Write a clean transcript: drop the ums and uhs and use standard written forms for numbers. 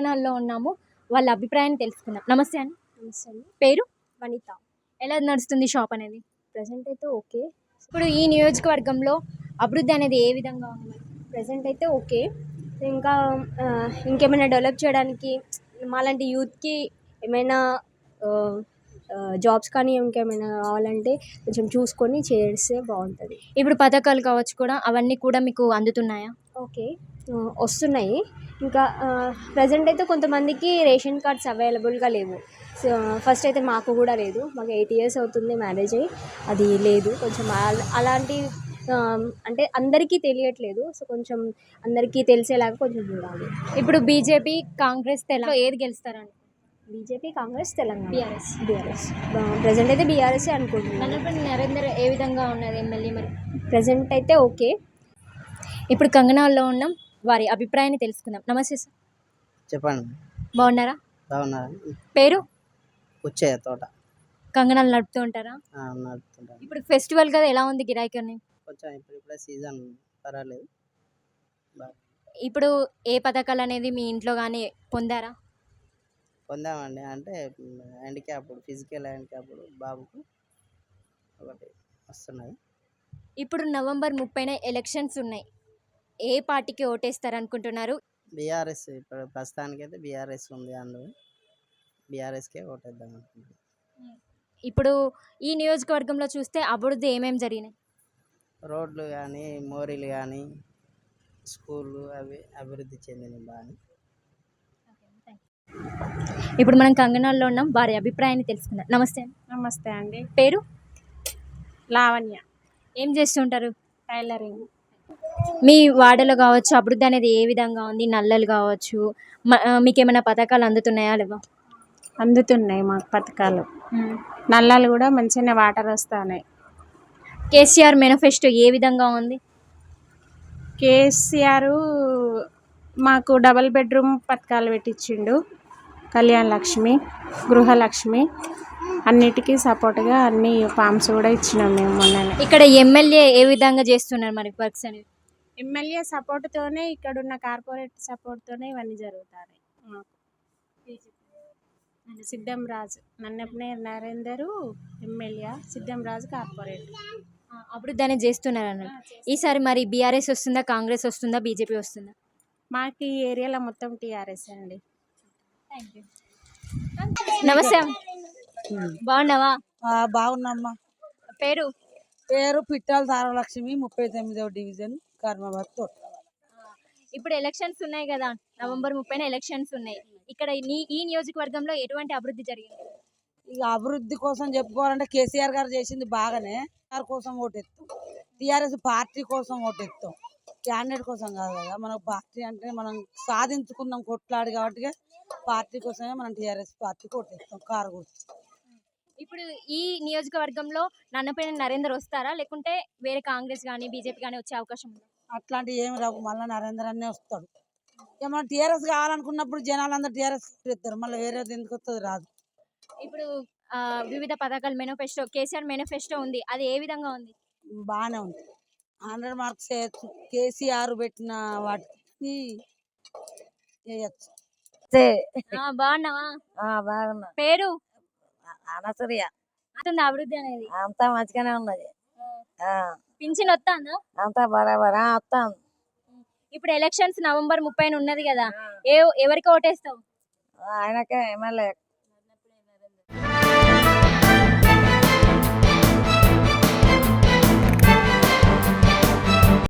కంగనాల్లో ఉన్నాము. వాళ్ళ అభిప్రాయాన్ని తెలుసుకుందాం. నమస్తే అండి. నమస్తే అండి. పేరు? వనిత. ఎలా నడుస్తుంది షాప్ అనేది? ప్రెజెంట్ అయితే ఓకే. ఇప్పుడు ఈ నియోజకవర్గంలో అభివృద్ధి అనేది ఏ విధంగా ఉంది? ప్రెజెంట్ అయితే ఓకే. ఇంకా ఇంకేమైనా డెవలప్ చేయడానికి మాలాంటి యూత్కి ఏమైనా జాబ్స్ కానీ ఇంకేమైనా కావాలంటే కొంచెం చూసుకొని చేస్తే బాగుంటుంది. ఇప్పుడు పథకాలు కావచ్చు కూడా అవన్నీ కూడా మీకు అందుతున్నాయా? ఓకే, వస్తున్నాయి. ఇంకా ప్రజెంట్ అయితే కొంతమందికి రేషన్ కార్డ్స్ అవైలబుల్గా లేవు. సో ఫస్ట్ అయితే మాకు కూడా లేదు. మాకు 8 years అవుతుంది మ్యారేజ్ అయ్యి, అది లేదు. కొంచెం అలాంటి అంటే అందరికీ తెలియట్లేదు. సో కొంచెం అందరికీ తెలిసేలాగా కొంచెం చూడాలి. ఇప్పుడు బీజేపీ, కాంగ్రెస్ ఏది గెలుస్తారండి? BJP, Congress, Telangana. BRS. Present అయితే బీఆర్ఎస్ అనుకుంటున్నాను. నన్నపల్లి నరేందర్ ఏ విధంగా ఉన్నది ఎమ్మెల్యే మరి? ప్రజెంట్ అయితే ఓకే. ఇప్పుడు కంగనాల్లో ఉన్నాం, వారి అభిప్రాయాన్ని తెలుసుకుందాం. నమస్తే సార్. చెప్పండి. బాగున్నారా? బాగున్నారా? పేరు? వచ్చే తోట కంగనాలు నడుపుతూ ఉంటారా? నడుపుతుంటాను. ఇప్పుడు ఫెస్టివల్ కదా, ఎలా ఉంది గిరాకీ? కొంచెం ఇప్పుడే సీజన్ పర్వాలేదు. ఇప్పుడు ఏ పథకాలు అనేది మీ ఇంట్లో కానీ పొందారా? పొందామండి. అంటే హ్యాండిక్యాప్డ్, ఫిజికల్ హ్యాండిక్యాప్డ్ బాబుకు ఒకటి వస్తున్నాయి. ఇప్పుడు November 30న ఎలక్షన్స్ ఉన్నాయి. ఏ పార్టీకి ఓటేస్తారు అనుకుంటున్నారు? బీఆర్ఎస్. ఇప్పుడు ప్రస్తుతానికైతే బీఆర్ఎస్ ఉంది. అందులో బీఆర్ఎస్కే ఓటేద్దాం అనుకుంటున్నాను. ఇప్పుడు ఈ నియోజకవర్గంలో చూస్తే అభివృద్ధి ఏమేమి జరిగినాయి? రోడ్లు కానీ, మోరీలు కానీ, స్కూళ్ళు అవి అభివృద్ధి చెందినవి బాగా. ఇప్పుడు మనం కంగనాల్లో ఉన్నాం, వారి అభిప్రాయాన్ని తెలుసుకుందాం. నమస్తే. నమస్తే అండి. పేరు? లావణ్య. ఏం చేస్తుంటారు? టైలరింగ్. మీ వార్డులో కావచ్చు అభివృద్ధి అనేది ఏ విధంగా ఉంది? నల్లలు కావచ్చు, మీకు ఏమైనా పథకాలు అందుతున్నాయా లేవా? అందుతున్నాయి మాకు పథకాలు. నల్లాలు కూడా మంచిగానే వాటర్ వస్తున్నాయి. కేసీఆర్ మేనిఫెస్టో ఏ విధంగా ఉంది? కేసీఆర్ మాకు డబల్ బెడ్రూమ్ పథకాలు పెట్టించిండు. కళ్యాణ లక్ష్మి, గృహలక్ష్మి అన్నిటికీ సపోర్ట్గా అన్ని ఫామ్స్ కూడా ఇచ్చినాం మేము మొన్ననే. ఇక్కడ ఎమ్మెల్యే ఏ విధంగా చేస్తున్నారు మరి వర్క్స్ అనేవి? ఎమ్మెల్యే సపోర్ట్తోనే, ఇక్కడున్న కార్పొరేట్ సపోర్ట్తోనే ఇవన్నీ జరుగుతాయి. సిద్ధం రాజు, నన్నపల్లి నరేందరు ఎమ్మెల్యే, సిద్ధం రాజు కార్పొరేట్. అభివృద్ధి అనేది చేస్తున్నారు అన్నట్టు. ఈసారి మరి బీఆర్ఎస్ వస్తుందా, కాంగ్రెస్ వస్తుందా, బీజేపీ వస్తుందా? మాకు ఈ ఏరియాలో మొత్తం టీఆర్ఎస్ అండి. నమస్తే. బాగున్నావా? బాగున్నామ్మా. పేరు? పేరు పిట్టాల తారలక్ష్మి, 39వ డివిజన్, కర్మాబాద్ తోట. ఇప్పుడు ఎలక్షన్స్ ఉన్నాయి కదా, November 30న ఎలక్షన్స్ ఉన్నాయి. ఇక్కడ ఈ నియోజకవర్గంలో ఎటువంటి అభివృద్ధి జరిగింది? ఇక అభివృద్ధి కోసం చెప్పుకోవాలంటే కేసీఆర్ గారు చేసింది బాగానే. కేసీఆర్ కోసం ఓటెత్తాం. టీఆర్ఎస్ పార్టీ కోసం ఓటెత్తాం, క్యాండిడేట్ కోసం కాదు కదా. మనకు పార్టీ అంటే మనం సాధించుకున్నాం కొట్లాడి, కాబట్టి పార్టీ కోసమే మనం టీఆర్ఎస్ పార్టీకి ఓటెత్తాం. కారు గుర్తు. ఇప్పుడు ఈ నియోజకవర్గంలో నన్నపల్లి నరేందర్ వస్తారా, లేకుంటే వేరే కాంగ్రెస్ కానీ బీజేపీ కానీ వచ్చే అవకాశం ఉందా? అట్లాంటివి ఏమి రావు. మళ్ళీ నరేందర్ అన్నే వస్తాడు. ఇక మనం టీఆర్ఎస్ కావాలనుకున్నప్పుడు జనాలు అందరూ టీఆర్ఎస్ ఎత్తారు. మళ్ళీ వేరేది ఎందుకు వస్తుంది? రాదు. ఇప్పుడు వివిధ పథకాలు మేనిఫెస్టో, కేసీఆర్ మేనిఫెస్టో ఉంది, అది ఏ విధంగా ఉంది? బాగానే ఉంది. 100 మార్క్స్ వేయచ్చు. కేసీఆర్ పెట్టిన వాటికి వేయచ్చు. బాగున్నావా? బాగున్నా. పేరు? అనసూయ. అభివృద్ధి అనేది అంతా మంచిగానే ఉన్నది. పింఛన్ వస్తుందా? అంతా బరాబరా వస్తాను. ఇప్పుడు ఎలక్షన్స్ November 30న ఉన్నది కదా, ఎవరికి ఓటేస్తావు? ఆయనకే ఎమ్మెల్యే